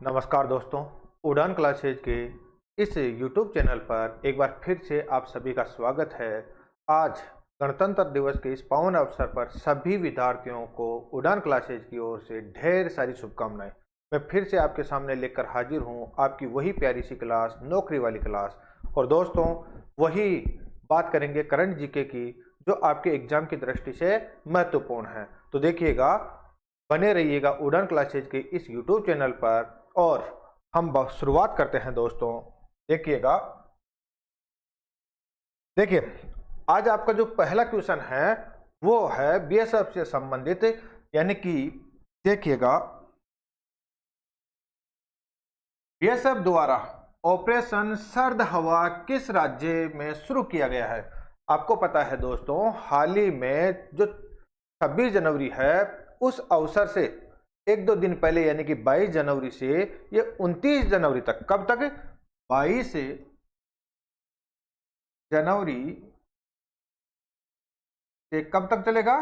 नमस्कार दोस्तों, उड़ान क्लासेज के इस YouTube चैनल पर एक बार फिर से आप सभी का स्वागत है। आज गणतंत्र दिवस के इस पावन अवसर पर सभी विद्यार्थियों को उड़ान क्लासेज की ओर से ढेर सारी शुभकामनाएं। मैं फिर से आपके सामने लेकर हाजिर हूं, आपकी वही प्यारी सी क्लास, नौकरी वाली क्लास। और दोस्तों, वही बात करेंगे करंट जीके की, जो आपके एग्जाम की दृष्टि से महत्वपूर्ण है। तो देखिएगा, बने रहिएगा उड़ान क्लासेज के इस YouTube चैनल पर। और हम शुरुआत करते हैं दोस्तों। देखिएगा, देखिए, आज आपका जो पहला क्वेश्चन है वो है बीएसएफ से संबंधित, यानी कि देखिएगा, बीएसएफ द्वारा ऑपरेशन सर्द हवा किस राज्य में शुरू किया गया है। आपको पता है दोस्तों, हाल ही में जो 26 जनवरी है, उस अवसर से एक दो दिन पहले यानी कि 22 जनवरी से ये 29 जनवरी तक, कब तक, 22 जनवरी से कब तक चलेगा,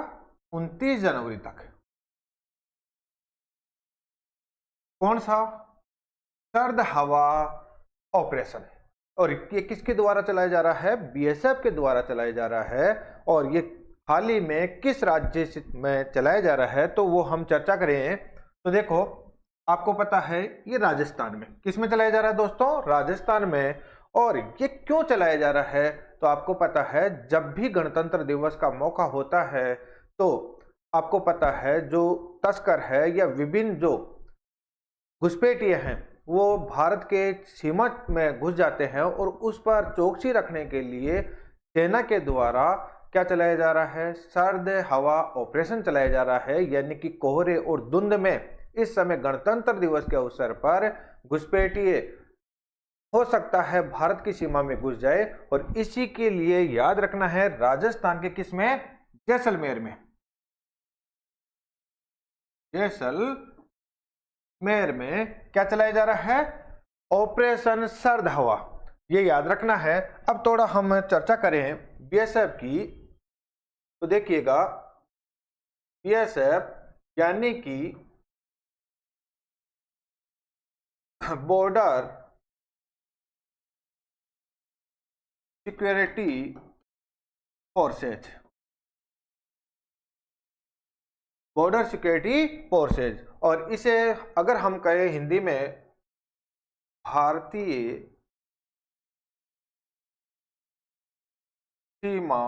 29 जनवरी तक। कौन सा? सर्द हवा ऑपरेशन। और ये किसके द्वारा चलाया जा रहा है? बीएसएफ के द्वारा चलाया जा रहा है। और ये हाल ही में किस राज्य में चलाया जा रहा है, तो वो हम चर्चा करें। तो देखो, आपको पता है ये राजस्थान में, किस में चलाया जा रहा है दोस्तों? राजस्थान में। और ये क्यों चलाया जा रहा है? तो आपको पता है, जब भी गणतंत्र दिवस का मौका होता है तो आपको पता है, जो तस्कर है या विभिन्न जो घुसपैठिए हैं, वो भारत के सीमा में घुस जाते हैं और उस पर चौकसी रखने के लिए सेना के द्वारा क्या चलाया जा रहा है? सर्द हवा ऑपरेशन चलाया जा रहा है। यानी कि कोहरे और धुंध में इस समय गणतंत्र दिवस के अवसर पर घुसपैठिए हो सकता है भारत की सीमा में घुस जाए, और इसी के लिए याद रखना है, राजस्थान के किस में? जैसलमेर में। जैसलमेर में क्या चलाया जा रहा है? ऑपरेशन सर्द हवा। ये याद रखना है। अब थोड़ा हम चर्चा करें बीएसएफ की। तो देखिएगा, बीएसएफ यानी कि border security forces, border security forces. और इसे अगर हम कहें हिंदी में, भारतीय सीमा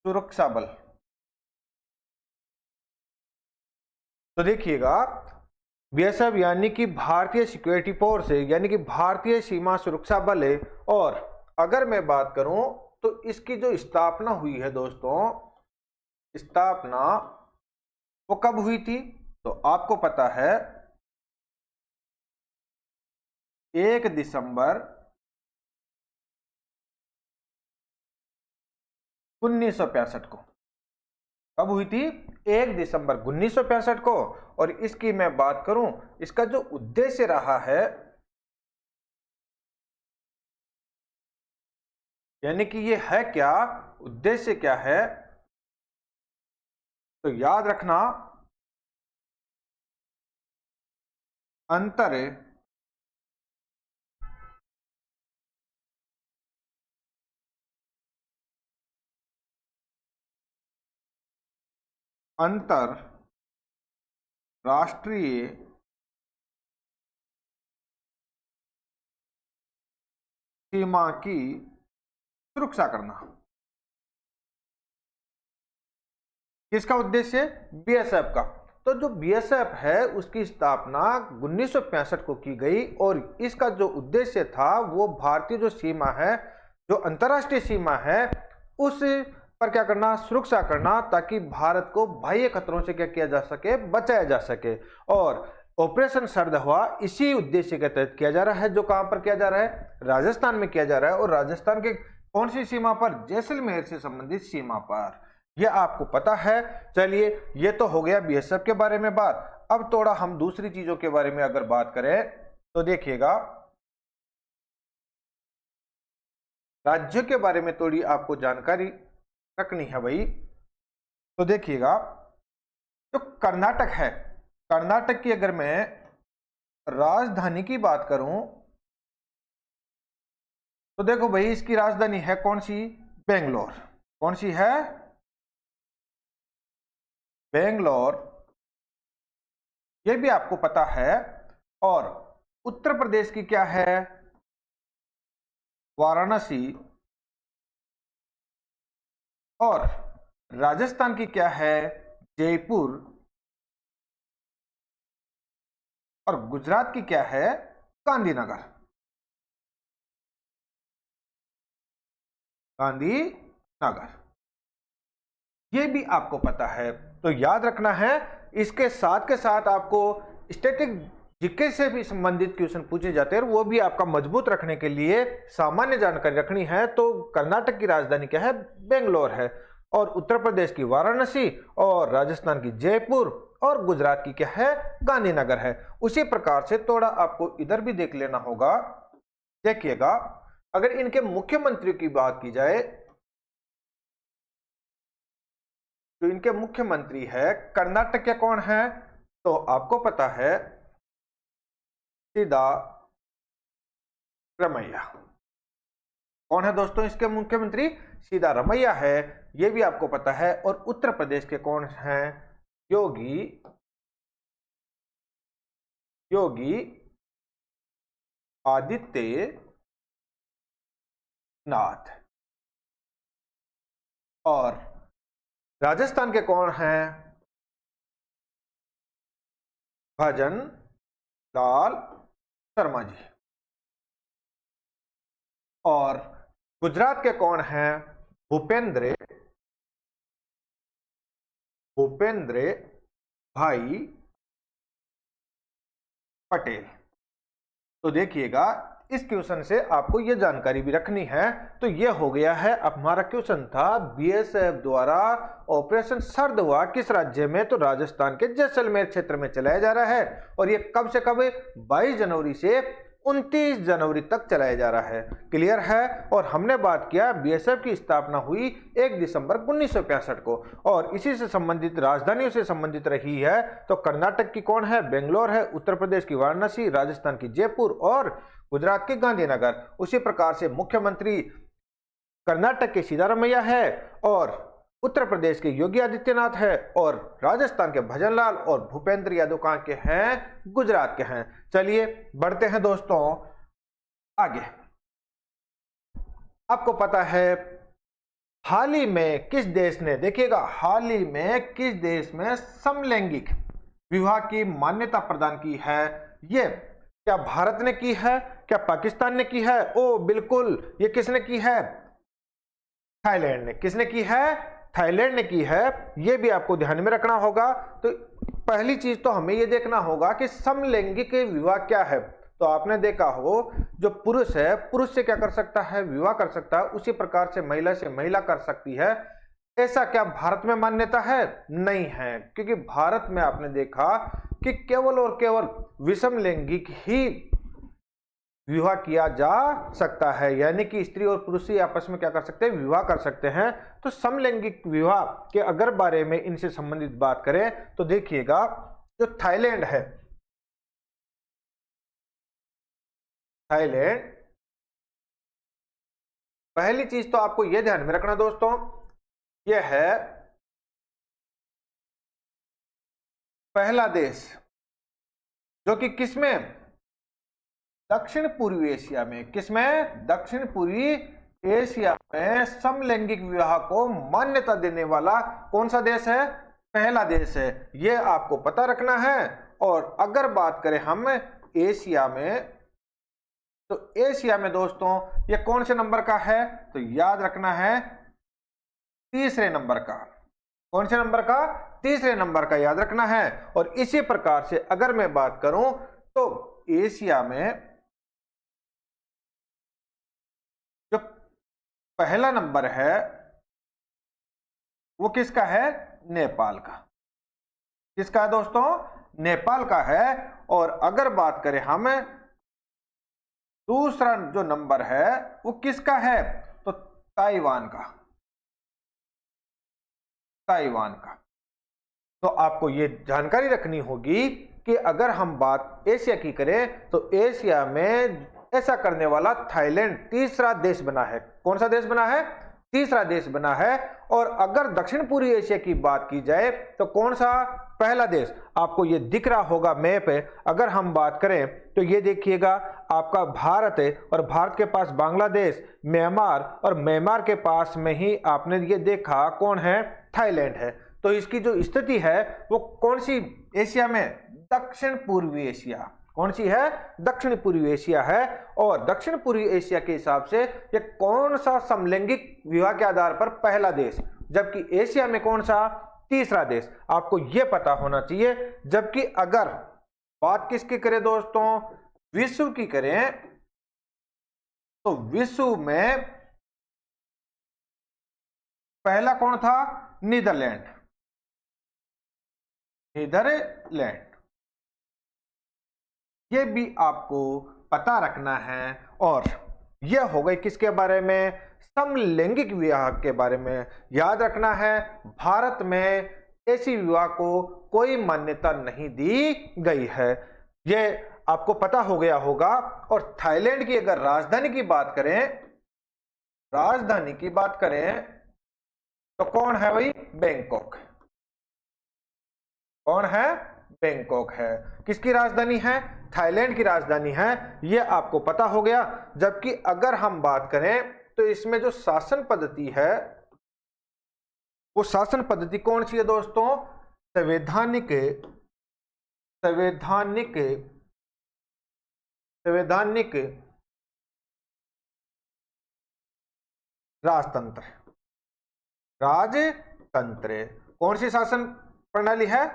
सुरक्षा बल। तो देखिएगा, बीएसएफ यानी कि भारतीय सिक्योरिटी फोर्स है, यानी कि भारतीय सीमा सुरक्षा बल है। और अगर मैं बात करूं तो इसकी जो स्थापना हुई है दोस्तों, स्थापना वो कब हुई थी? तो आपको पता है, 1 दिसंबर 1965 को। कब हुई थी? 1 दिसंबर 1965 को। और इसकी मैं बात करूं, इसका जो उद्देश्य रहा है, यानी कि ये है क्या, उद्देश्य क्या है, तो याद रखना, अंतर राष्ट्रीय सीमा की सुरक्षा करना। किसका उद्देश्य? बीएसएफ का। तो जो बीएसएफ है उसकी स्थापना 1965 को की गई, और इसका जो उद्देश्य था वो भारतीय जो सीमा है, जो अंतर्राष्ट्रीय सीमा है, उस पर क्या करना? सुरक्षा करना, ताकि भारत को बाह्य खतरों से क्या किया जा सके? बचाया जा सके। और ऑपरेशन सर्द हवा इसी उद्देश्य के तहत किया जा रहा है, जो कहां पर किया जा रहा है? राजस्थान में किया जा रहा है। और राजस्थान के कौन सी सीमा पर? जैसलमेर से संबंधित सीमा पर। यह आपको पता है। चलिए, ये तो हो गया बीएसएफ के बारे में बात। अब थोड़ा हम दूसरी चीजों के बारे में अगर बात करें तो देखिएगा, राज्यों के बारे में थोड़ी आपको जानकारी रखनी है भाई। तो देखिएगा, जो कर्नाटक है, कर्नाटक की अगर मैं राजधानी की बात करूं तो देखो भाई, इसकी राजधानी है कौन सी? बेंगलोर। कौन सी है? बेंगलोर। ये भी आपको पता है। और उत्तर प्रदेश की क्या है? वाराणसी। और राजस्थान की क्या है? जयपुर। और गुजरात की क्या है? गांधीनगर। गांधीनगर, ये भी आपको पता है। तो याद रखना है। इसके साथ के साथ आपको स्टैटिक जीके से भी संबंधित क्वेश्चन पूछे जाते हैं, वो भी आपका मजबूत रखने के लिए सामान्य जानकारी रखनी है। तो कर्नाटक की राजधानी क्या है? बेंगलोर है। और उत्तर प्रदेश की वाराणसी, और राजस्थान की जयपुर, और गुजरात की क्या है? गांधीनगर है। उसी प्रकार से थोड़ा आपको इधर भी देख लेना होगा। देखिएगा, अगर इनके मुख्यमंत्री की बात की जाए तो इनके मुख्यमंत्री है कर्नाटक के कौन है? तो आपको पता है सिद्धारमैया। कौन है दोस्तों इसके मुख्यमंत्री? सिद्धारमैया है, ये भी आपको पता है। और उत्तर प्रदेश के कौन हैं? योगी योगी आदित्यनाथ। और राजस्थान के कौन हैं? भजन लाल शर्मा जी। और गुजरात के कौन हैं? भूपेंद्र भूपेंद्र भाई पटेल। तो देखिएगा, इस क्वेश्चन से आपको यह जानकारी भी रखनी है। तो यह हो गया है, हमारा क्वेश्चन था बीएसएफ द्वारा ऑपरेशन सर्द हुआ किस राज्य में? तो राजस्थान के जैसलमेर क्षेत्र में चलाया जा रहा है। और यह कब से कब? 22 जनवरी से 29 जनवरी तक चलाया जा रहा है। क्लियर है? और हमने बात किया बीएसएफ की स्थापना हुई 1 दिसंबर 1965 को, और इसी से संबंधित राजधानियों से संबंधित रही है। तो कर्नाटक की कौन है? बेंगलोर है। उत्तर प्रदेश की वाराणसी, राजस्थान की जयपुर, और गुजरात के गांधीनगर। उसी प्रकार से मुख्यमंत्री कर्नाटक के सिद्धारमैया है, और उत्तर प्रदेश के योगी आदित्यनाथ है, और राजस्थान के भजनलाल, और भूपेंद्र यादव कहां के हैं? गुजरात के हैं। चलिए बढ़ते हैं दोस्तों आगे। आपको पता है हाल ही में किस देश ने, देखिएगा, हाल ही में किस देश में समलैंगिक विवाह की मान्यता प्रदान की है? ये क्या भारत ने की है? क्या पाकिस्तान ने की है? ओ बिल्कुल, ये किसने की है? थाईलैंड ने। किसने की है? थाईलैंड ने की है। ये भी आपको ध्यान में रखना होगा। तो पहली चीज तो हमें ये देखना होगा कि समलैंगिक विवाह क्या है। तो आपने देखा हो, जो पुरुष है, पुरुष से क्या कर सकता है? विवाह कर सकता है। उसी प्रकार से महिला कर सकती है। ऐसा क्या भारत में मान्यता है? नहीं है, क्योंकि भारत में आपने देखा कि केवल और केवल विषम लैंगिक ही विवाह किया जा सकता है, यानी कि स्त्री और पुरुष ही आपस में क्या कर सकते हैं? विवाह कर सकते हैं। तो समलैंगिक विवाह के अगर बारे में इनसे संबंधित बात करें तो देखिएगा, जो थाईलैंड है, थाईलैंड, पहली चीज तो आपको यह ध्यान में रखना दोस्तों, यह है पहला देश जो कि किसमें? दक्षिण पूर्वी एशिया में। किसमें? दक्षिण पूर्वी एशिया में समलैंगिक विवाह को मान्यता देने वाला कौन सा देश है? पहला देश है। यह आपको पता रखना है। और अगर बात करें हम एशिया में, तो एशिया में दोस्तों यह कौन से नंबर का है? तो याद रखना है तीसरे नंबर का। कौन से नंबर का? तीसरे नंबर का याद रखना है। और इसी प्रकार से अगर मैं बात करूं तो एशिया में जो पहला नंबर है वो किसका है? नेपाल का। किसका है दोस्तों? नेपाल का है। और अगर बात करें हम, दूसरा जो नंबर है वो किसका है? तो ताइवान का। ताइवान का। तो आपको ये जानकारी रखनी होगी कि अगर हम बात एशिया की करें तो एशिया में ऐसा करने वाला थाईलैंड तीसरा देश बना है। कौन सा देश बना है? तीसरा देश बना है। और अगर दक्षिण पूर्वी एशिया की बात की जाए तो कौन सा पहला देश? आपको ये दिख रहा होगा मैप है। अगर हम बात करें तो ये देखिएगा आपका भारत है और भारत के पास बांग्लादेश, म्यांमार और म्यांमार के पास में ही आपने ये देखा कौन है? थाईलैंड है। तो इसकी जो स्थिति है वो कौन सी एशिया में? दक्षिण पूर्वी एशिया। कौन सी है? दक्षिण पूर्वी एशिया है। और दक्षिण पूर्वी एशिया के हिसाब से ये कौन सा समलैंगिक विवाह के आधार पर पहला देश, जबकि एशिया में कौन सा? तीसरा देश। आपको यह पता होना चाहिए। जबकि अगर बात किसकी करें दोस्तों? विश्व की करें तो विश्व में पहला कौन था? नीदरलैंड। नीदरलैंड, ये भी आपको पता रखना है। और यह हो गई किसके बारे में? समलैंगिक विवाह के बारे में। याद रखना है भारत में ऐसी विवाह को कोई मान्यता नहीं दी गई है, यह आपको पता हो गया होगा। और थाईलैंड की अगर राजधानी की बात करें, राजधानी की बात करें तो कौन है भाई? बैंकॉक। कौन है? बैंकॉक है। किसकी राजधानी है? थाईलैंड की राजधानी है। यह आपको पता हो गया। जबकि अगर हम बात करें तो इसमें जो शासन पद्धति है वो शासन पद्धति कौन सी है दोस्तों? संवैधानिक संवैधानिक संवैधानिक राजतंत्र। राजतंत्र कौन सी शासन प्रणाली है?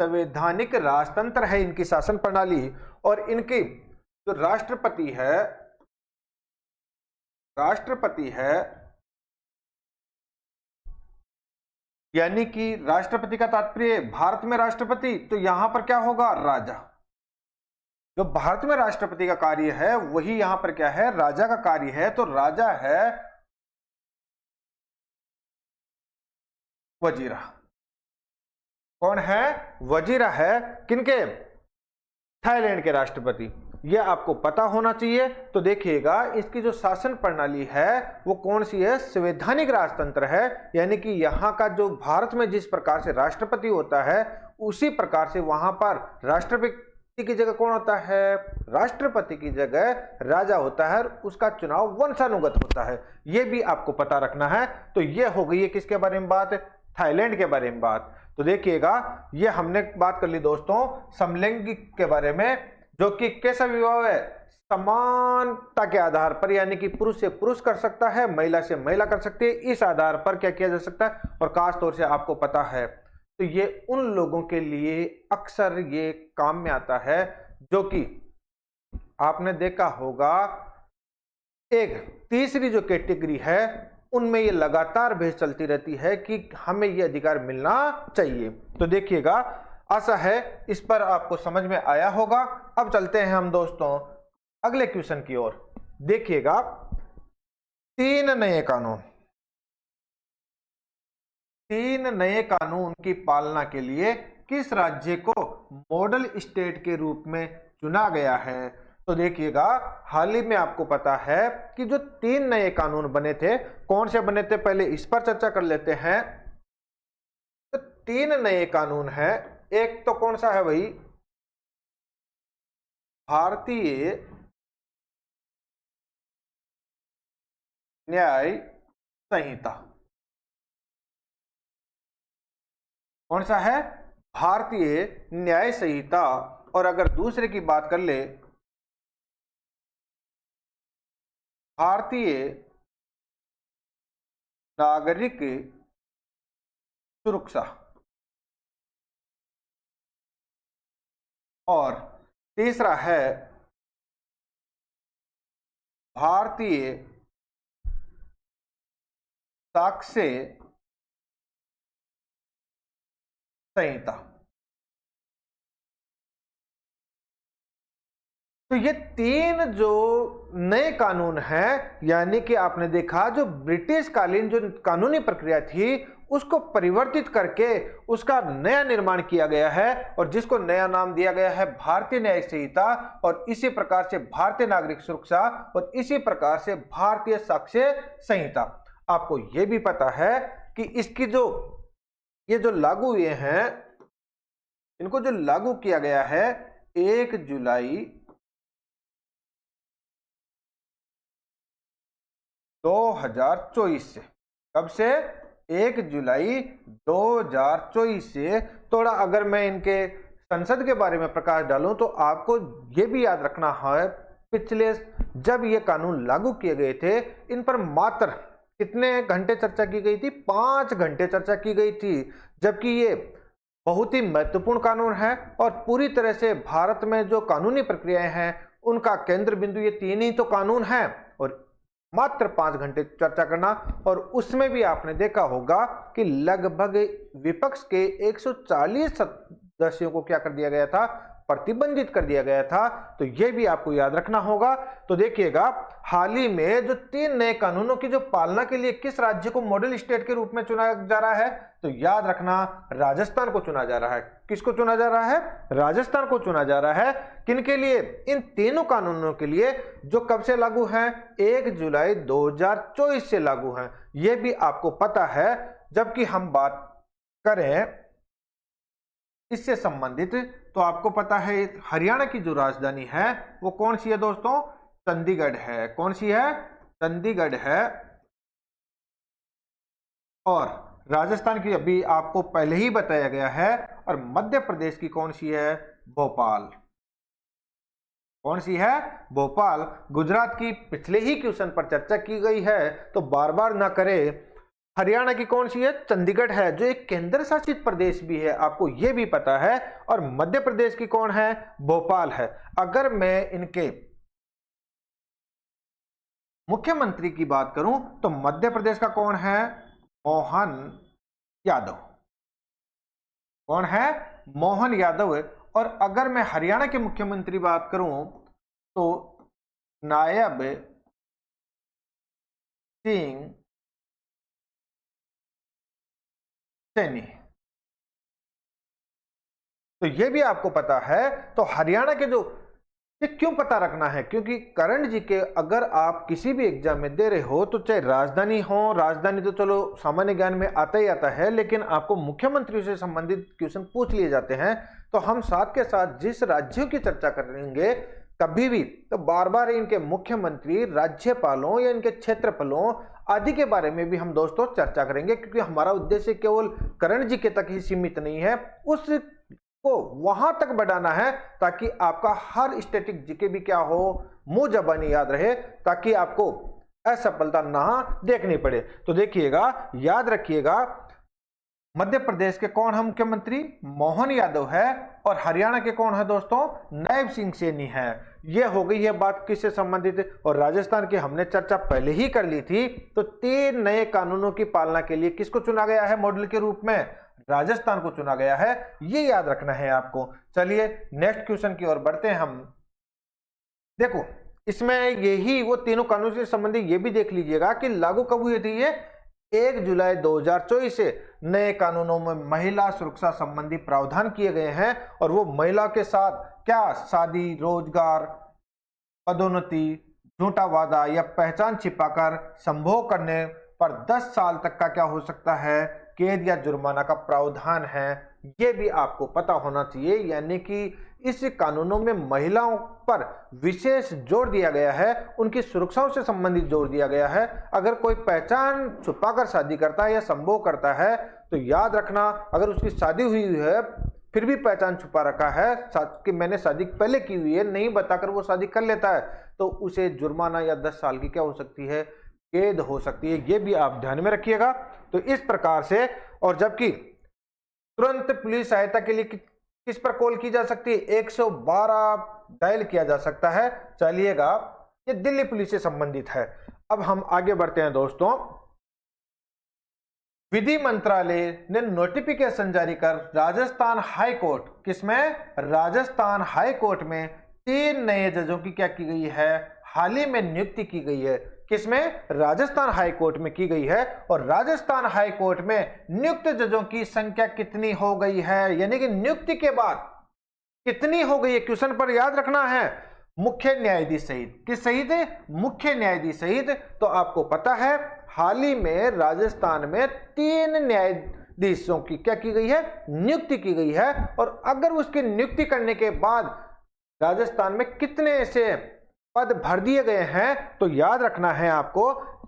संवैधानिक राजतंत्र है इनकी शासन प्रणाली। और इनकी जो राष्ट्रपति है यानी कि राष्ट्रपति का तात्पर्य भारत में राष्ट्रपति, तो यहां पर क्या होगा? राजा। जो भारत में राष्ट्रपति का कार्य है वही यहां पर क्या है? राजा का कार्य है। तो राजा है वजीरा। कौन है? वजीरा है। किनके? थाईलैंड के राष्ट्रपति। यह आपको पता होना चाहिए। तो देखिएगा इसकी जो शासन प्रणाली है वो कौन सी है? संवैधानिक राजतंत्र है। यानी कि यहाँ का जो भारत में जिस प्रकार से राष्ट्रपति होता है उसी प्रकार से वहां पर राष्ट्रपति की जगह कौन होता है? राष्ट्रपति की जगह राजा होता है। उसका चुनाव वंशानुगत होता है। यह भी आपको पता रखना है। तो यह हो गई है किसके बारे में बात? थाईलैंड के बारे में बात। तो देखिएगा ये हमने बात कर ली दोस्तों समलैंगिक के बारे में, जो कि कैसा विवाह है? समानता के आधार पर, यानी कि पुरुष से पुरुष कर सकता है, महिला से महिला कर सकती है। इस आधार पर क्या किया जा सकता है? और खास तौर से आपको पता है तो ये उन लोगों के लिए अक्सर ये काम में आता है जो कि आपने देखा होगा एक तीसरी जो कैटेगरी है उनमें ये लगातार बहस चलती रहती है कि हमें ये अधिकार मिलना चाहिए। तो देखिएगा आशा है इस पर आपको समझ में आया होगा। अब चलते हैं हम दोस्तों अगले क्वेश्चन की ओर। देखिएगा 3 नए कानून, 3 नए कानून की पालना के लिए किस राज्य को मॉडल स्टेट के रूप में चुना गया है? तो देखिएगा हाल ही में आपको पता है कि जो 3 नए कानून बने थे, कौन से बने थे पहले इस पर चर्चा कर लेते हैं। तो 3 नए कानून हैं। एक तो कौन सा है भाई? भारतीय न्याय संहिता। कौन सा है? भारतीय न्याय संहिता। और अगर दूसरे की बात कर ले, भारतीय नागरिक सुरक्षा। और तीसरा है भारतीय साक्ष्य संहिता। तो ये तीन जो नए कानून हैं, यानी कि आपने देखा जो ब्रिटिश कालीन जो कानूनी प्रक्रिया थी उसको परिवर्तित करके उसका नया निर्माण किया गया है और जिसको नया नाम दिया गया है भारतीय न्यायिक संहिता, और इसी प्रकार से भारतीय नागरिक सुरक्षा और इसी प्रकार से भारतीय साक्ष्य संहिता। आपको यह भी पता है कि इसकी जो ये जो लागू हुए हैं, इनको जो लागू किया गया है 1 जुलाई 2024 से। कब से? 1 जुलाई 2024 से। थोड़ा अगर मैं इनके संसद के बारे में प्रकाश डालूं तो आपको यह भी याद रखना है, पिछले जब ये कानून लागू किए गए थे इन पर मात्र कितने घंटे चर्चा की गई थी? 5 घंटे चर्चा की गई थी, जबकि ये बहुत ही महत्वपूर्ण कानून है और पूरी तरह से भारत में जो कानूनी प्रक्रियाएं हैं उनका केंद्र बिंदु ये तीन ही तो कानून हैं और मात्र 5 घंटे चर्चा करना। और उसमें भी आपने देखा होगा कि लगभग विपक्ष के 140 सदस्यों को क्या कर दिया गया था? प्रतिबंधित कर दिया गया था। तो यह भी आपको याद रखना होगा। तो देखिएगा, हाल ही में जो 3 नए कानूनों की जो पालना के लिए किस राज्य को मॉडल स्टेट के रूप में चुना जा रहा है? तो याद रखना, राजस्थान को चुना जा रहा है। किसको चुना जा रहा है? राजस्थान को चुना जा रहा है। किनके लिए? इन तीनों कानूनों के लिए जो कब से लागू हैं? 1 जुलाई 2024 से लागू हैं। यह भी आपको पता है। जबकि हम बात करें इससे संबंधित, तो आपको पता है हरियाणा की जो राजधानी है वो कौन सी है दोस्तों? चंडीगढ़ है। कौन सी है? चंडीगढ़ है। और राजस्थान की अभी आपको पहले ही बताया गया है। और मध्य प्रदेश की कौन सी है? भोपाल। कौन सी है? भोपाल। गुजरात की पिछले ही क्वेश्चन पर चर्चा की गई है तो बार बार ना करें। हरियाणा की कौन सी है? चंडीगढ़ है, जो एक केंद्र शासित प्रदेश भी है, आपको यह भी पता है। और मध्य प्रदेश की कौन है? भोपाल है। अगर मैं इनके मुख्यमंत्री की बात करूं तो मध्य प्रदेश का कौन है? मोहन यादव। कौन है? मोहन यादव। और अगर मैं हरियाणा के मुख्यमंत्री बात करूं तो नायब सिंह सैनी। तो यह भी आपको पता है। तो हरियाणा के जो, ये क्यों पता रखना है? क्योंकि करण जी के अगर आप किसी भी एग्जाम में दे रहे हो तो चाहे राजधानी हो, राजधानी तो चलो सामान्य ज्ञान में आता ही आता है, लेकिन आपको मुख्यमंत्री से संबंधित क्वेश्चन पूछ लिए जाते हैं। तो हम साथ के साथ जिस राज्यों की चर्चा करेंगे कभी भी, तो बार बार इनके मुख्यमंत्री, राज्यपालों या इनके क्षेत्रफलों आदि के बारे में भी हम दोस्तों चर्चा करेंगे, क्योंकि हमारा उद्देश्य केवल करण जी के तक ही सीमित नहीं है, उस को वहां तक बढ़ाना है ताकि आपका हर स्टैटिक जीके भी क्या हो? मुंह जबानी याद रहे, ताकि आपको असफलता ना देखनी पड़े। तो देखिएगा, याद रखिएगा, मध्य प्रदेश के कौन है मुख्यमंत्री? मोहन यादव है। और हरियाणा के कौन है दोस्तों? नायब सिंह सैनी है। यह हो गई है बात किससे संबंधित। और राजस्थान की हमने चर्चा पहले ही कर ली थी। तो 3 नए कानूनों की पालना के लिए किसको चुना गया है मॉडल के रूप में? राजस्थान को चुना गया है। ये याद रखना है आपको। चलिए नेक्स्ट क्वेश्चन की ओर बढ़ते हैं हम। देखो, इसमें यही वो तीनों कानून से संबंधित ये भी देख लीजिएगा कि लागू कब हुई थी। ये 1 जुलाई 2024 से नए कानूनों में महिला सुरक्षा संबंधी प्रावधान किए गए हैं। और वो महिला के साथ क्या? शादी, रोजगार, पदोन्नति, झूठा वादा या पहचान छिपाकर संभोग करने पर 10 साल तक का क्या हो सकता है? कैद या जुर्माना का प्रावधान है। ये भी आपको पता होना चाहिए। यानी कि इस कानूनों में महिलाओं पर विशेष जोर दिया गया है, उनकी सुरक्षाओं से संबंधित जोर दिया गया है। अगर कोई पहचान छुपाकर शादी करता है या संभोग करता है तो याद रखना, अगर उसकी शादी हुई है फिर भी पहचान छुपा रखा है कि मैंने शादी पहले की हुई है, नहीं बताकर वो शादी कर लेता है, तो उसे जुर्माना या 10 साल की क्या हो सकती है? कैद हो सकती है। ये भी आप ध्यान में रखिएगा। तो इस प्रकार से, और जबकि तुरंत पुलिस सहायता के लिए किस पर कॉल की जा सकती है? 112 डायल किया जा सकता है। चलिएगा, ये दिल्ली पुलिस से संबंधित है। अब हम आगे बढ़ते हैं दोस्तों। विधि मंत्रालय ने नोटिफिकेशन जारी कर राजस्थान हाई कोर्ट, किसमें? राजस्थान हाई कोर्ट में 3 नए जजों की क्या की गई है, हाल ही में नियुक्ति की गई है। किसमें? राजस्थान हाई कोर्ट में की गई है। और राजस्थान हाई कोर्ट में नियुक्त जजों की संख्या कितनी हो गई है, यानी कि नियुक्ति के बाद कितनी हो गई है, क्वेश्चन पर याद रखना है, मुख्य न्यायाधीश सहित। किस सहित? मुख्य न्यायाधीश सहित। तो आपको पता है हाल ही में राजस्थान में 3 न्यायाधीशों की क्या की गई है, नियुक्ति की गई है। और अगर उसकी नियुक्ति करने के बाद राजस्थान में कितने ऐसे पद भर दिए गए हैं, तो याद रखना है आपको,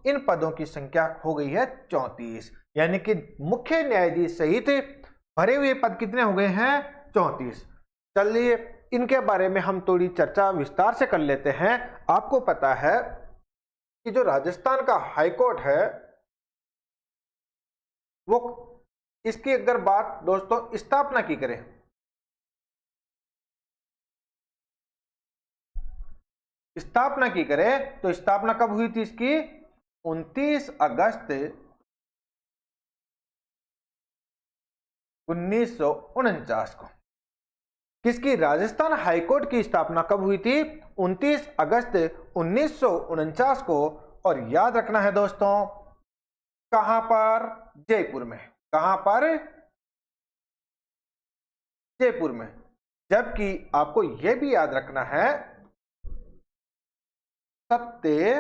इन पदों की संख्या हो गई है 34। यानी कि मुख्य न्यायाधीश सहित भरे हुए पद कितने हो गए हैं? 34। चलिए इनके बारे में हम थोड़ी चर्चा विस्तार से कर लेते हैं। आपको पता है कि जो राजस्थान का हाई कोर्ट है, वो इसकी अगर बात दोस्तों स्थापना की करें, स्थापना की करें तो स्थापना कब हुई थी इसकी? 29 अगस्त 1949 को। किसकी? राजस्थान हाईकोर्ट की स्थापना कब हुई थी? 29 अगस्त 1949 को। और याद रखना है दोस्तों, कहां पर? जयपुर में। कहां पर? जयपुर में। जबकि आपको यह भी याद रखना है, सत्य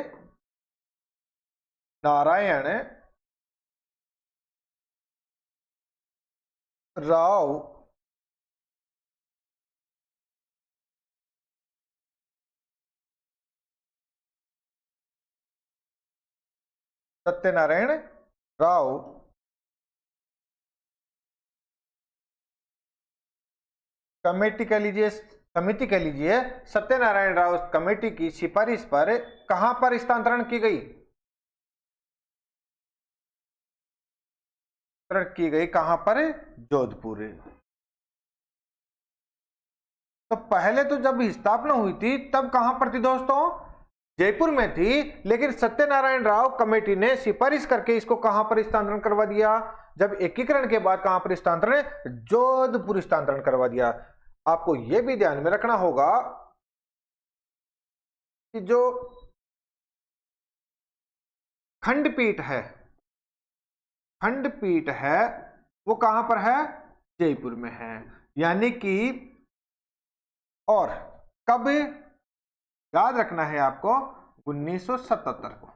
नारायण राव सत्यनारायण राव कमेटी कह लीजिए, समिति कह लीजिए, सत्यनारायण राव कमेटी की सिफारिश पर कहां पर स्थानांतरण की गई? कहां पर? जोधपुर। तो पहले तो जब स्थापना हुई थी तब कहां पर थी दोस्तों? जयपुर में थी। लेकिन सत्यनारायण राव कमेटी ने सिफारिश करके इसको कहां पर स्थानांतरण करवा दिया? जब एकीकरण के बाद कहां पर स्थानांतरण? जोधपुर स्थानांतरण करवा दिया। आपको यह भी ध्यान में रखना होगा कि जो खंडपीठ है, खंडपीठ है वो कहां पर है? जयपुर में है। यानी कि और कब? याद रखना है आपको, 1977 को।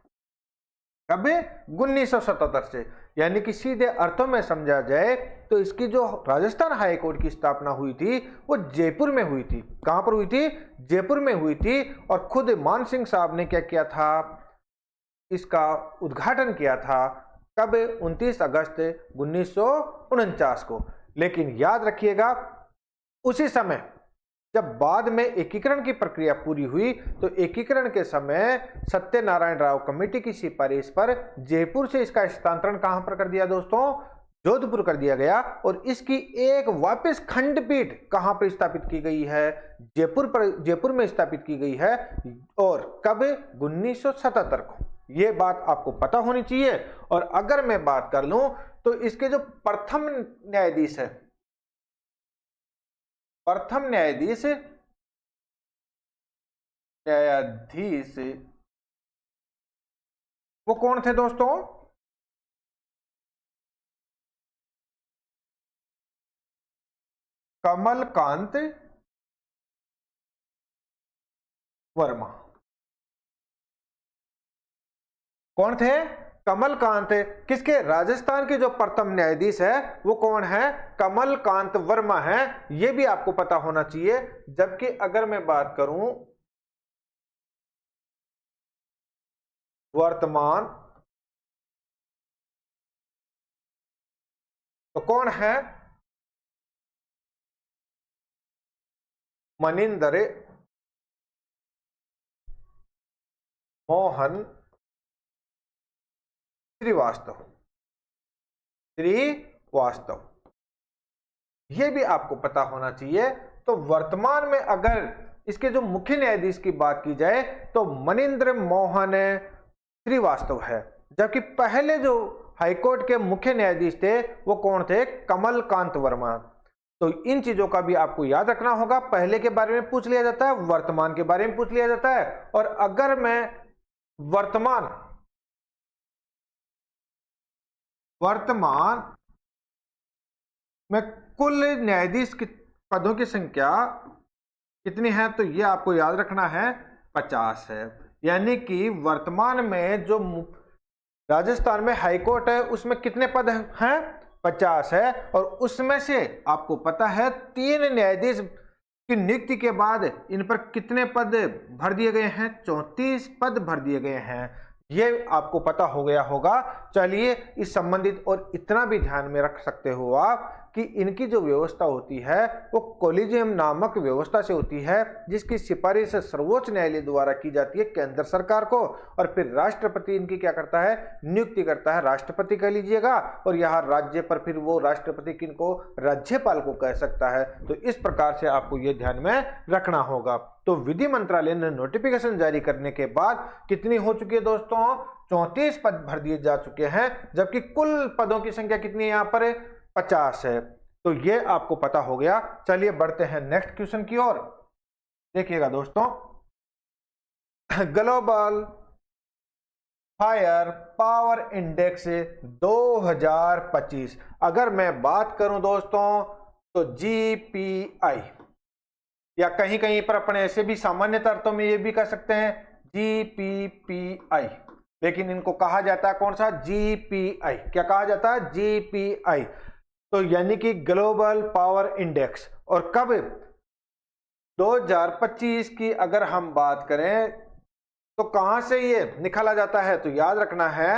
कब? 1977 से। यानी कि सीधे अर्थों में समझा जाए तो इसकी जो राजस्थान हाई कोर्ट की स्थापना हुई थी वो जयपुर में हुई थी। कहां पर हुई थी? जयपुर में हुई थी। और खुद मान सिंह साहब ने क्या किया था? इसका उद्घाटन किया था। कब? 29 अगस्त 1949 को। लेकिन याद रखिएगा, उसी समय जब बाद में एकीकरण की प्रक्रिया पूरी हुई तो एकीकरण के समय सत्यनारायण राव कमेटी की सिफारिश पर जयपुर से इसका स्थानांतरण कहां पर कर दिया दोस्तों? जोधपुर कर दिया गया। और इसकी एक वापस खंडपीठ कहां पर स्थापित की गई है? जयपुर में स्थापित की गई है। और कब? 1977 को। यह बात आपको पता होनी चाहिए। और अगर मैं बात कर लूं तो इसके जो प्रथम न्यायाधीश है, प्रथम न्यायाधीश वो कौन थे दोस्तों? कमलकांत वर्मा। कौन थे? कमलकांत। किसके? राजस्थान के जो प्रथम न्यायाधीश है वो कौन है? कमलकांत वर्मा है। यह भी आपको पता होना चाहिए। जबकि अगर मैं बात करूं वर्तमान, तो कौन है? मनिंदर मोहन श्रीवास्तव। श्रीवास्तव, यह भी आपको पता होना चाहिए। तो वर्तमान में अगर इसके जो मुख्य न्यायाधीश की बात की जाए तो मनिंद्र मोहन श्रीवास्तव है। जबकि पहले जो हाईकोर्ट के मुख्य न्यायाधीश थे वो कौन थे? कमलकांत वर्मा। तो इन चीजों का भी आपको याद रखना होगा। पहले के बारे में पूछ लिया जाता है, वर्तमान के बारे में पूछ लिया जाता है। और अगर मैं वर्तमान में कुल न्यायाधीश की पदों की संख्या कितनी है, तो ये आपको याद रखना है 50 है। यानी कि वर्तमान में जो राजस्थान में हाईकोर्ट है उसमें कितने पद हैं, 50 है। और उसमें से आपको पता है 3 न्यायाधीश की नियुक्ति के बाद इन पर कितने पद भर दिए गए हैं, 34 पद भर दिए गए हैं। ये आपको पता हो गया होगा। चलिए इस संबंधित और इतना भी ध्यान में रख सकते हो आप कि इनकी जो व्यवस्था होती है वो कोलिजियम नामक व्यवस्था से होती है, जिसकी सिफारिश सर्वोच्च न्यायालय द्वारा की जाती है केंद्र सरकार को, और फिर राष्ट्रपति इनकी क्या करता है, नियुक्ति करता है, राष्ट्रपति कह लीजिएगा। और यहाँ राज्य पर फिर वो राष्ट्रपति किनको, राज्यपाल को कह सकता है। तो इस प्रकार से आपको ये ध्यान में रखना होगा। तो विधि मंत्रालय ने नोटिफिकेशन जारी करने के बाद कितनी हो चुकी है दोस्तों, 34 पद भर दिए जा चुके हैं, जबकि कुल पदों की संख्या कितनी है यहाँ पर, 50 है। तो ये आपको पता हो गया। चलिए बढ़ते हैं नेक्स्ट क्वेश्चन की ओर। देखिएगा दोस्तों, ग्लोबल फायर पावर इंडेक्स 2025, अगर मैं बात करूं दोस्तों तो जीपीआई, या कहीं कहीं पर अपने ऐसे भी सामान्य अर्थों में ये भी कह सकते हैं जीपीपीआई, लेकिन इनको कहा जाता है कौन सा, जीपीआई। क्या कहा जाता है, जीपीआई। तो यानी कि ग्लोबल पावर इंडेक्स। और कब, 2025 की अगर हम बात करें तो कहां से ये निकाला जाता है, तो याद रखना है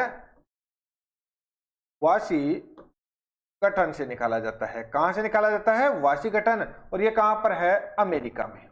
वाशिंगटन से निकाला जाता है। कहां से निकाला जाता है, वाशिंगटन। और ये कहां पर है, अमेरिका में।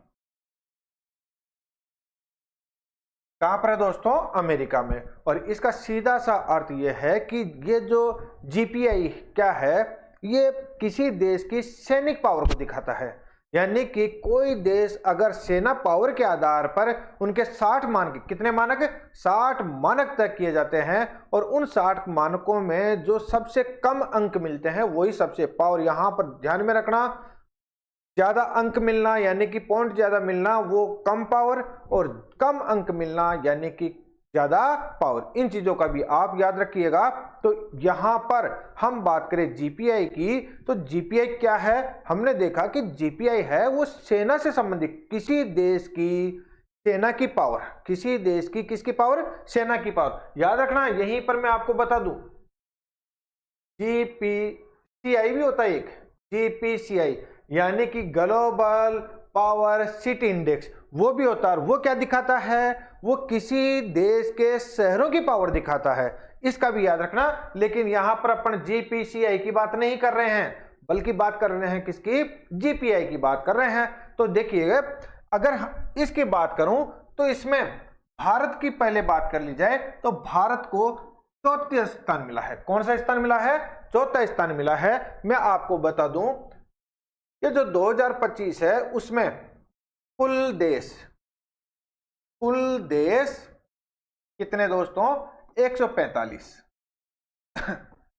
कहां पर है दोस्तों, अमेरिका में। और इसका सीधा सा अर्थ यह है कि ये जो जीपीआई क्या है, ये किसी देश की सैनिक पावर को दिखाता है। यानी कि कोई देश अगर सेना पावर के आधार पर उनके 60 मानक, कितने मानक, 60 मानक तय किए जाते हैं, और उन 60 मानकों में जो सबसे कम अंक मिलते हैं वही सबसे पावर। यहां पर ध्यान में रखना, ज्यादा अंक मिलना यानी कि पॉइंट ज्यादा मिलना वो कम पावर, और कम अंक मिलना यानी कि ज्यादा पावर। इन चीजों का भी आप याद रखिएगा। तो यहां पर हम बात करें जीपीआई की, तो जीपीआई क्या है, हमने देखा कि जीपीआई है वो सेना से संबंधित किसी देश की सेना की पावर, किसी देश की किसकी पावर, सेना की पावर। याद रखना, यहीं पर मैं आपको बता दूं, जीपीसीआई भी होता है एक, जीपीसीआई यानी कि ग्लोबल पावर सिटी इंडेक्स, वो भी होता है। वो क्या दिखाता है, वो किसी देश के शहरों की पावर दिखाता है, इसका भी याद रखना। लेकिन यहां पर अपन जीपीसीआई की बात नहीं कर रहे हैं, बल्कि बात कर रहे हैं किसकी, जीपीआई की बात कर रहे हैं। तो देखिएगा, अगर इसकी बात करूं तो इसमें भारत की पहले बात कर ली जाए तो भारत को चौथा स्थान मिला है। कौन सा स्थान मिला है, चौथा स्थान मिला है। मैं आपको बता दूं, ये जो 2025 है उसमें कुल देश कितने दोस्तों, 145।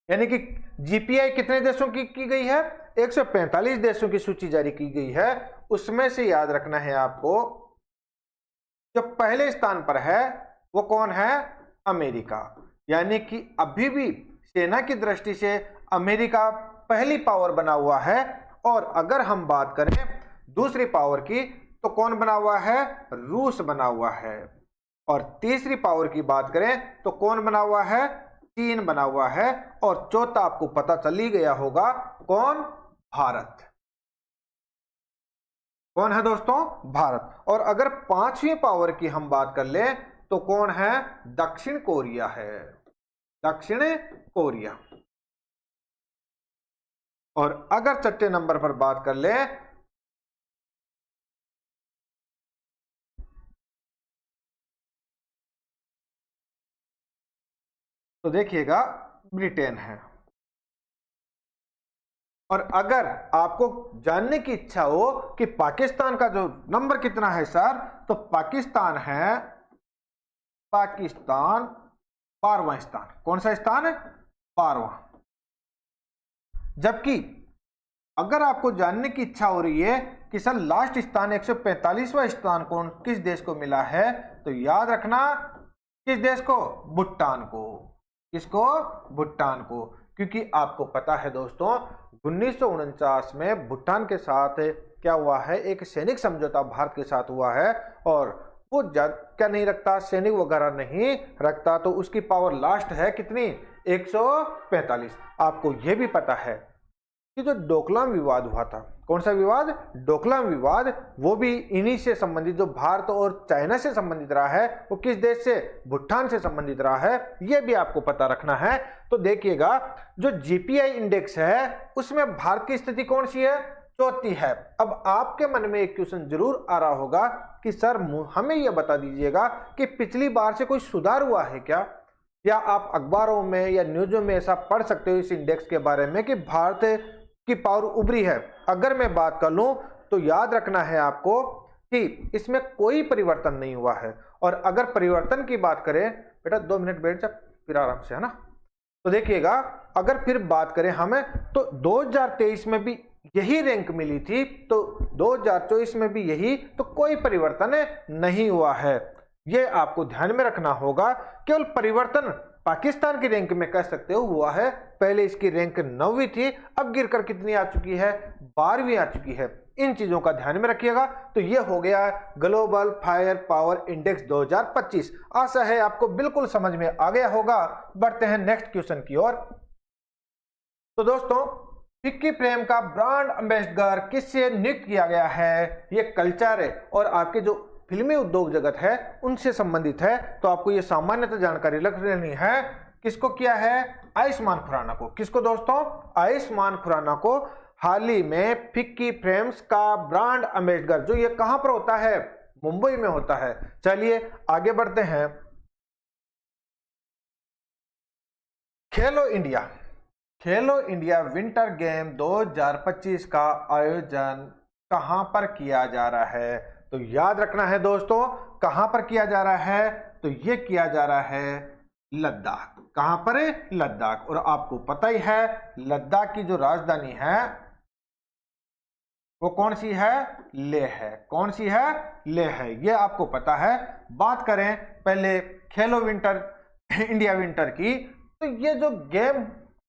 यानी कि जीपीआई कितने देशों की गई है, 145 देशों की सूची जारी की गई है। उसमें से याद रखना है आपको, जो पहले स्थान पर है वो कौन है, अमेरिका। यानी कि अभी भी सेना की दृष्टि से अमेरिका पहली पावर बना हुआ है। और अगर हम बात करें दूसरी पावर की तो कौन बना हुआ है, रूस बना हुआ है। और तीसरी पावर की बात करें तो कौन बना हुआ है, चीन बना हुआ है। और चौथा आपको पता चल ही गया होगा, कौन, भारत। कौन है दोस्तों, भारत। और अगर पांचवी पावर की हम बात कर ले तो कौन है, दक्षिण कोरिया है, दक्षिण कोरिया। और अगर छठे नंबर पर बात कर ले तो देखिएगा ब्रिटेन है। और अगर आपको जानने की इच्छा हो कि पाकिस्तान का जो नंबर कितना है सर, तो पाकिस्तान है, पाकिस्तान 12वां स्थान। कौन सा स्थान है, 12वां। जबकि अगर आपको जानने की इच्छा हो रही है कि सर लास्ट स्थान 145वां स्थान कौन किस देश को मिला है, तो याद रखना किस देश को, भूटान को। किसको, भूटान को। क्योंकि आपको पता है दोस्तों 1949 में भूटान के साथ क्या हुआ है, एक सैनिक समझौता भारत के साथ हुआ है, और वो क्या नहीं रखता, सैनिक वगैरह नहीं रखता, तो उसकी पावर लास्ट है कितनी, 145। आपको यह भी पता है कि जो डोकलाम विवाद हुआ था, कौन सा विवाद, डोकलाम विवाद, वो भी इन्हीं से संबंधित, जो भारत और चाइना से संबंधित रहा है, वो किस देश से, भूटान से संबंधित रहा है, ये भी आपको पता रखना है। तो देखिएगा जो जीपीआई इंडेक्स है उसमें भारत की स्थिति कौन सी है, चौथी है। अब आपके मन में एक क्वेश्चन जरूर आ रहा होगा कि सर हमें यह बता दीजिएगा कि पिछली बार से कोई सुधार हुआ है क्या, या आप अखबारों में या न्यूज़ों में ऐसा पढ़ सकते हो इस इंडेक्स के बारे में कि भारत की पावर उभरी है। अगर मैं बात कर लूं तो याद रखना है आपको कि इसमें कोई परिवर्तन नहीं हुआ है। और अगर परिवर्तन की बात करें, बेटा 2 मिनट बैठ जा फिर आराम से, है ना। तो देखिएगा अगर फिर बात करें हमें, तो 2023 में भी यही रैंक मिली थी, तो 2024 में भी यही, तो कोई परिवर्तन नहीं हुआ है। यह आपको ध्यान में रखना होगा। केवल परिवर्तन पाकिस्तान की रैंक में कह सकते हो हुआ है, पहले इसकी रैंक 9वीं थी, अब गिरकर कितनी आ चुकी है, 12वीं आ चुकी है। इन चीजों का ध्यान में रखिएगा। तो ये हो गया ग्लोबल फायर पावर इंडेक्स 2025। आशा है आपको बिल्कुल समझ में आ गया होगा। बढ़ते हैं नेक्स्ट क्वेश्चन की ओर। तो दोस्तों फिक्की फ्रेम का ब्रांड एम्बेसडर किससे नियुक्त किया गया है, ये कल्चर है और आपके जो फिल्मी उद्योग जगत है उनसे संबंधित है। तो आपको ये सामान्यतः जानकारी रख लेनी है। किसको किया है, आयुष्मान खुराना को। किसको दोस्तों, आयुष्मान खुराना को। हाल ही में फिक्की फ्रेम्स का ब्रांड एम्बेसडर, जो ये कहां पर होता है, मुंबई में होता है। चलिए आगे बढ़ते हैं। खेलो इंडिया, खेलो इंडिया विंटर गेम 2025 का आयोजन कहां पर किया जा रहा है, तो याद रखना है दोस्तों कहां पर किया जा रहा है, तो ये किया जा रहा है लद्दाख। कहां पर है, लद्दाख। और आपको पता ही है लद्दाख की जो राजधानी है वो कौन सी है, लेह है। कौन सी है, लेह है, ये आपको पता है। बात करें पहले खेलो विंटर इंडिया विंटर की, तो ये जो गेम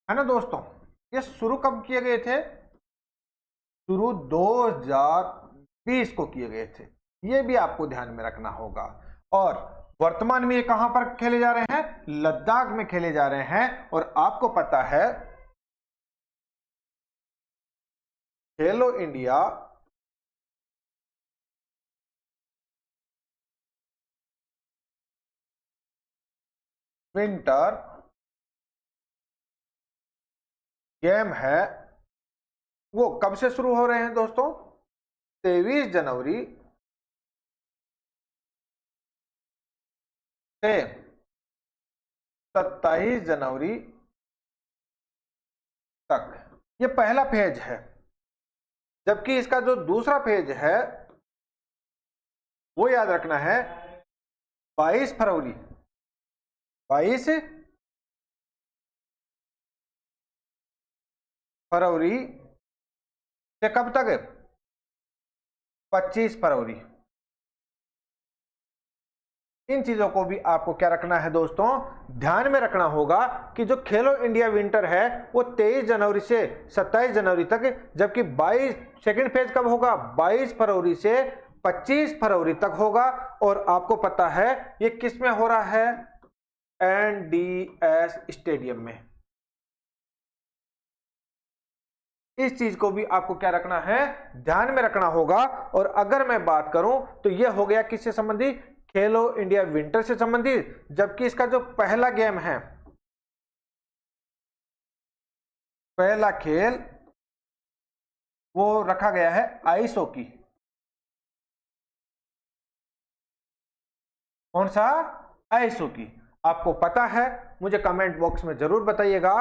है ना दोस्तों, ये शुरू कब किए गए थे, शुरू 2020 को किए गए थे। ये भी आपको ध्यान में रखना होगा। और वर्तमान में ये कहां पर खेले जा रहे हैं, लद्दाख में खेले जा रहे हैं। और आपको पता है खेलो इंडिया विंटर गेम है वो कब से शुरू हो रहे हैं दोस्तों, 23 जनवरी से 27 जनवरी तक। ये पहला फेज है, जबकि इसका जो दूसरा फेज है वो याद रखना है 22 फरवरी, 22 फरवरी से कब तक है, 25 फरवरी। इन चीजों को भी आपको क्या रखना है दोस्तों, ध्यान में रखना होगा कि जो खेलो इंडिया विंटर है वो 23 जनवरी से 27 जनवरी तक, जबकि 22 सेकेंड फेज कब होगा, 22 फरवरी से 25 फरवरी तक होगा। और आपको पता है ये किस में हो रहा है, एनडीएस स्टेडियम में। इस चीज को भी आपको क्या रखना है, ध्यान में रखना होगा। और अगर मैं बात करूं तो यह हो गया किससे संबंधित, खेलो इंडिया विंटर से संबंधित। जबकि इसका जो पहला गेम है, पहला खेल वो रखा गया है आइस हॉकी। कौन सा, आइस हॉकी। आपको पता है, मुझे कमेंट बॉक्स में जरूर बताइएगा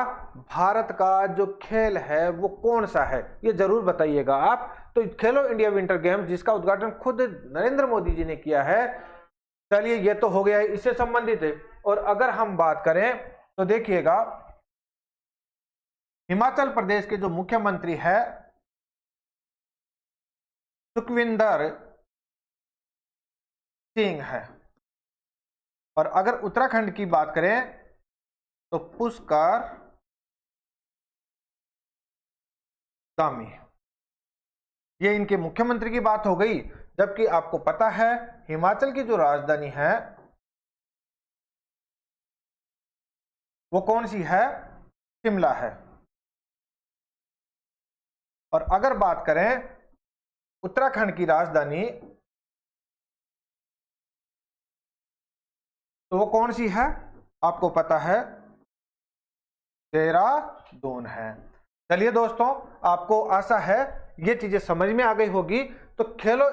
भारत का जो खेल है वो कौन सा है, ये जरूर बताइएगा आप। तो खेलो इंडिया विंटर गेम्स जिसका उद्घाटन खुद नरेंद्र मोदी जी ने किया है। चलिए ये तो हो गया है, इससे संबंधित है। और अगर हम बात करें तो देखिएगा हिमाचल प्रदेश के जो मुख्यमंत्री है सुखविंदर सिंह है। और अगर उत्तराखंड की बात करें तो पुष्कर धामी। ये इनके मुख्यमंत्री की बात हो गई। जबकि आपको पता है हिमाचल की जो राजधानी है वो कौन सी है? शिमला है। और अगर बात करें उत्तराखंड की राजधानी तो वो कौन सी है? आपको पता है देहरादून है। चलिए दोस्तों, आपको आशा है ये चीजें समझ में आ गई होगी। तो खेलो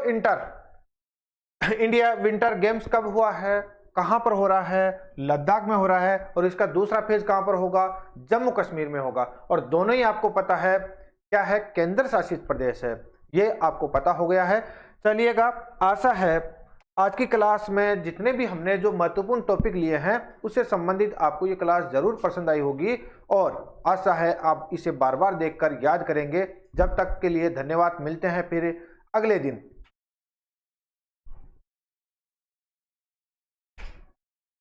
इंडिया विंटर गेम्स कब हुआ है, कहां पर हो रहा है? लद्दाख में हो रहा है। और इसका दूसरा फेज कहां पर होगा? जम्मू कश्मीर में होगा। और दोनों ही आपको पता है क्या है? केंद्र शासित प्रदेश है। ये आपको पता हो गया है। चलिएगा, आशा है आज की क्लास में जितने भी हमने जो महत्वपूर्ण टॉपिक लिए हैं उससे संबंधित आपको ये क्लास जरूर पसंद आई होगी। और आशा है आप इसे बार बार देखकर याद करेंगे। जब तक के लिए धन्यवाद। मिलते हैं फिर अगले दिन।